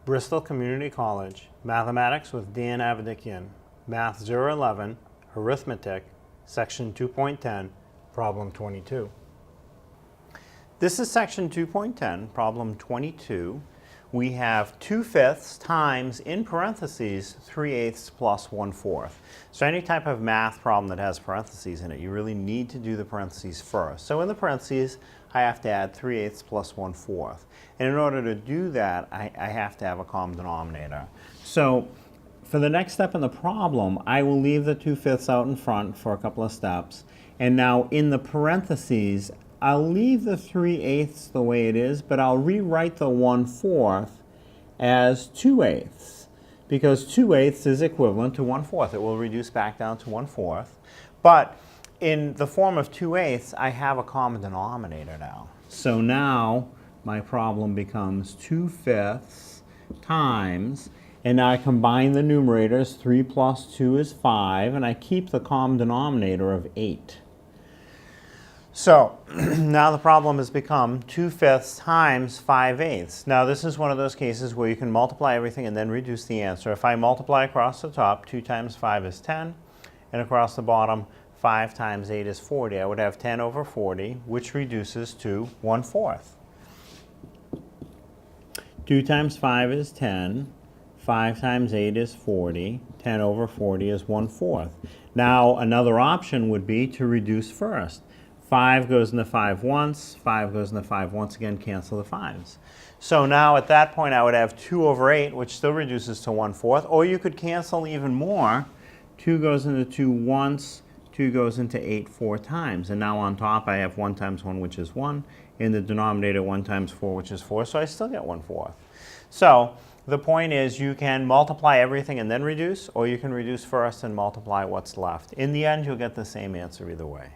Bristol Community College, Mathematics with Dan Avedikian, Math 011, Arithmetic, Section 2.10, Problem 22. This is Section 2.10, Problem 22. We have 2/5 times, in parentheses, 3/8 plus 1/4. So any type of math problem that has parentheses in it, you really need to do the parentheses first. So in the parentheses, I have to add 3/8 plus 1/4. And in order to do that, I have to have a common denominator. So for the next step in the problem, I will leave the 2/5 out in front for a couple of steps. And now in the parentheses, I'll leave the 3/8 the way it is, but I'll rewrite the 1/4 as 2/8, because 2/8 is equivalent to 1/4. It will reduce back down to 1/4. But in the form of 2/8, I have a common denominator now. So now my problem becomes 2/5 times, and now I combine the numerators. 3 plus 2 is 5, and I keep the common denominator of 8. So now the problem has become 2/5 times 5/8. Now this is one of those cases where you can multiply everything and then reduce the answer. If I multiply across the top, 2 times 5 is 10, and across the bottom, 5 times 8 is 40. I would have 10 over 40, which reduces to 1/4. 2 times 5 is 10. 5 times 8 is 40. 10 over 40 is 1/4. Now another option would be to reduce first. 5 goes into 5 once, 5 goes into 5 once again, cancel the 5s. So now at that point I would have 2 over 8, which still reduces to 1/4, or you could cancel even more. 2 goes into 2 once, 2 goes into 8 4 times, and now on top I have 1 times 1, which is 1, in the denominator 1 times 4, which is 4, so I still get 1/4. So the point is you can multiply everything and then reduce, or you can reduce first and multiply what's left. In the end, you'll get the same answer either way.